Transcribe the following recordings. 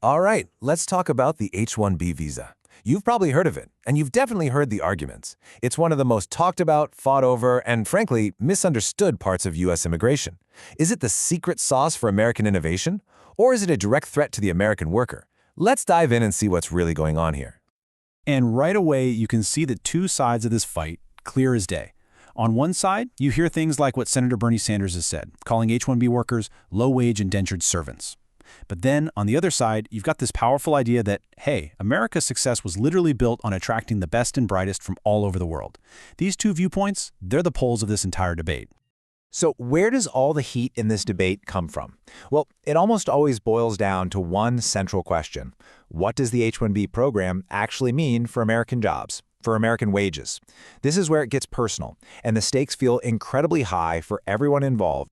All right, let's talk about the H-1B visa. You've probably heard of it, and you've definitely heard the arguments. It's one of the most talked about, fought over, and frankly, misunderstood parts of U.S. immigration. Is it the secret sauce for American innovation? Or is it a direct threat to the American worker? Let's dive in and see what's really going on here. And right away, you can see the two sides of this fight, clear as day. On one side, you hear things like what Senator Bernie Sanders has said, calling H-1B workers low-wage indentured servants. But then, on the other side, you've got this powerful idea that, hey, America's success was literally built on attracting the best and brightest from all over the world. These two viewpoints, they're the poles of this entire debate. So where does all the heat in this debate come from? Well, it almost always boils down to one central question. What does the H-1B program actually mean for American jobs, for American wages? This is where it gets personal, and the stakes feel incredibly high for everyone involved.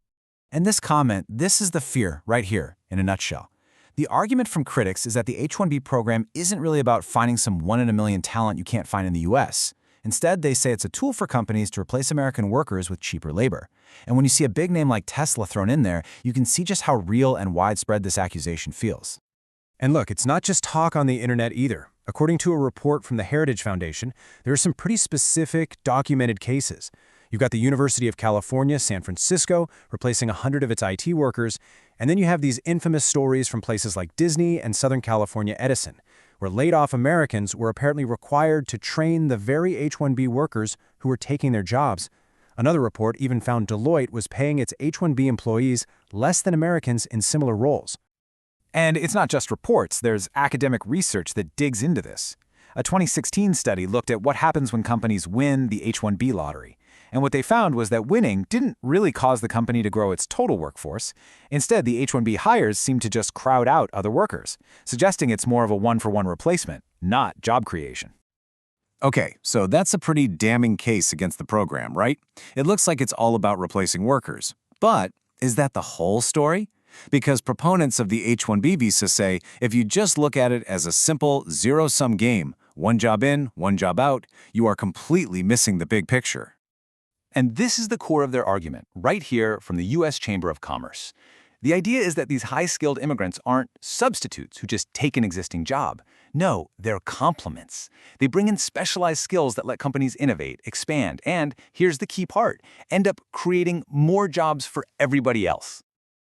And this comment, this is the fear right here, in a nutshell. The argument from critics is that the H-1B program isn't really about finding some one-in-a-million talent you can't find in the U.S. Instead, they say it's a tool for companies to replace American workers with cheaper labor. And when you see a big name like Tesla thrown in there, you can see just how real and widespread this accusation feels. And look, it's not just talk on the internet either. According to a report from the Heritage Foundation, there are some pretty specific, documented cases. You've got the University of California, San Francisco, replacing 100 of its IT workers, and then you have these infamous stories from places like Disney and Southern California Edison, where laid-off Americans were apparently required to train the very H-1B workers who were taking their jobs. Another report even found Deloitte was paying its H-1B employees less than Americans in similar roles. And it's not just reports, there's academic research that digs into this. A 2016 study looked at what happens when companies win the H-1B lottery. And what they found was that winning didn't really cause the company to grow its total workforce. Instead, the H-1B hires seemed to just crowd out other workers, suggesting it's more of a one-for-one replacement, not job creation. Okay, so that's a pretty damning case against the program, right? It looks like it's all about replacing workers. But is that the whole story? Because proponents of the H-1B visa say if you just look at it as a simple zero-sum game, one job in, one job out, you are completely missing the big picture. And this is the core of their argument, right here from the U.S. Chamber of Commerce. The idea is that these high-skilled immigrants aren't substitutes who just take an existing job. No, they're complements. They bring in specialized skills that let companies innovate, expand, and, here's the key part, end up creating more jobs for everybody else.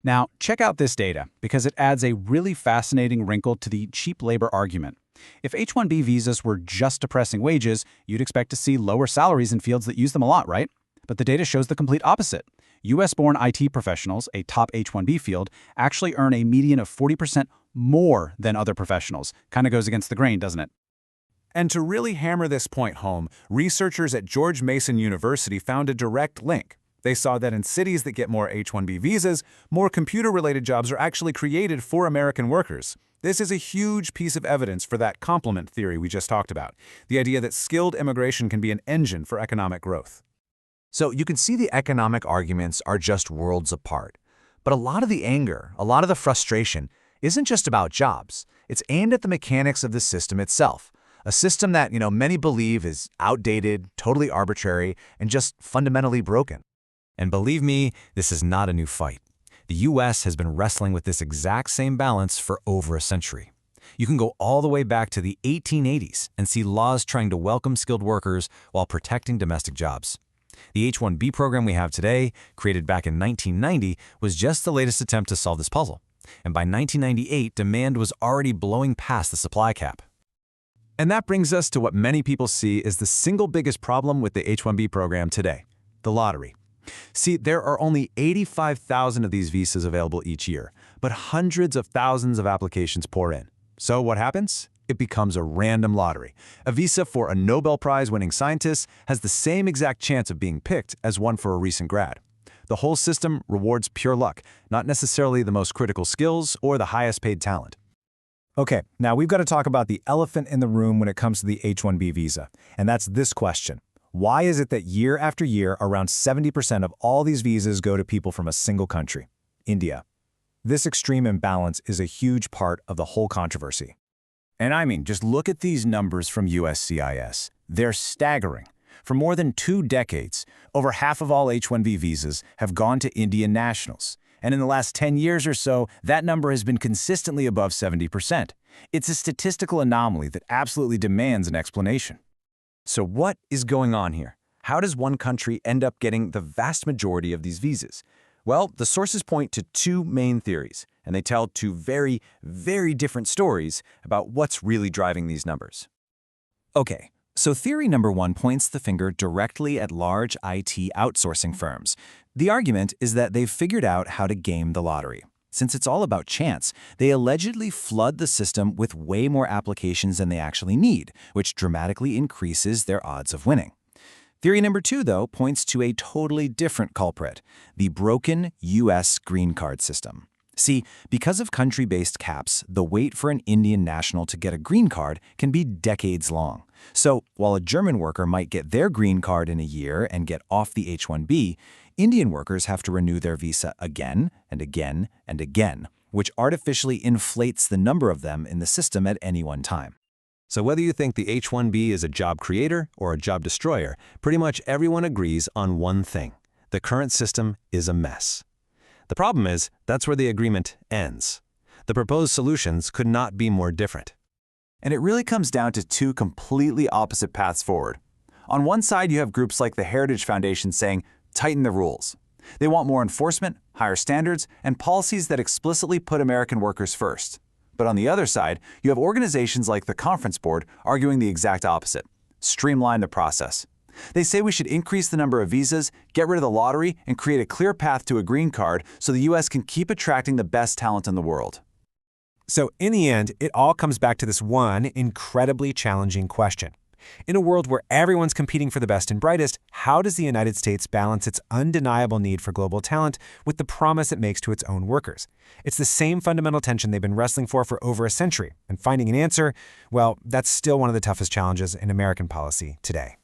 Now, check out this data, because it adds a really fascinating wrinkle to the cheap labor argument. If H-1B visas were just depressing wages, you'd expect to see lower salaries in fields that use them a lot, right? But the data shows the complete opposite. U.S.-born IT professionals, a top H-1B field, actually earn a median of 40% more than other professionals. Kind of goes against the grain, doesn't it? And to really hammer this point home, researchers at George Mason University found a direct link. They saw that in cities that get more H-1B visas, more computer-related jobs are actually created for American workers. This is a huge piece of evidence for that complement theory we just talked about, the idea that skilled immigration can be an engine for economic growth. So you can see the economic arguments are just worlds apart. But a lot of the anger, a lot of the frustration, isn't just about jobs. It's aimed at the mechanics of the system itself. A system that, many believe is outdated, totally arbitrary, and just fundamentally broken. And believe me, this is not a new fight. The U.S. has been wrestling with this exact same balance for over a century. You can go all the way back to the 1880s and see laws trying to welcome skilled workers while protecting domestic jobs. The H-1B program we have today, created back in 1990, was just the latest attempt to solve this puzzle. And by 1998, demand was already blowing past the supply cap. And that brings us to what many people see as the single biggest problem with the H-1B program today, the lottery. See, there are only 85,000 of these visas available each year, but hundreds of thousands of applications pour in. So what happens? It becomes a random lottery. A visa for a Nobel Prize-winning scientist has the same exact chance of being picked as one for a recent grad. The whole system rewards pure luck, not necessarily the most critical skills or the highest-paid talent. Okay, now we've got to talk about the elephant in the room when it comes to the H-1B visa, and that's this question. Why is it that year after year, around 70% of all these visas go to people from a single country, India? This extreme imbalance is a huge part of the whole controversy. And I mean, just look at these numbers from USCIS. They're staggering. For more than 2 decades, over half of all H-1B visas have gone to Indian nationals. And in the last 10 years or so, that number has been consistently above 70%. It's a statistical anomaly that absolutely demands an explanation. So what is going on here? How does one country end up getting the vast majority of these visas? Well, the sources point to two main theories, and they tell two very, very different stories about what's really driving these numbers. Okay, so theory number one points the finger directly at large IT outsourcing firms. The argument is that they've figured out how to game the lottery. Since it's all about chance, they allegedly flood the system with way more applications than they actually need, which dramatically increases their odds of winning. Theory number two, though, points to a totally different culprit, the broken U.S. green card system. See, because of country-based caps, the wait for an Indian national to get a green card can be decades long. So, while a German worker might get their green card in a year and get off the H-1B, Indian workers have to renew their visa again and again and again, which artificially inflates the number of them in the system at any one time. So whether you think the H-1B is a job creator or a job destroyer, pretty much everyone agrees on one thing. The current system is a mess. The problem is, that's where the agreement ends. The proposed solutions could not be more different. And it really comes down to two completely opposite paths forward. On one side, you have groups like the Heritage Foundation saying, tighten the rules. They want more enforcement, higher standards, and policies that explicitly put American workers first. But on the other side, you have organizations like the Conference Board arguing the exact opposite. Streamline the process. They say we should increase the number of visas, get rid of the lottery, and create a clear path to a green card so the U.S. can keep attracting the best talent in the world. So in the end, it all comes back to this one incredibly challenging question. In a world where everyone's competing for the best and brightest, how does the United States balance its undeniable need for global talent with the promise it makes to its own workers? It's the same fundamental tension they've been wrestling for over a century, and finding an answer, well, that's still one of the toughest challenges in American policy today.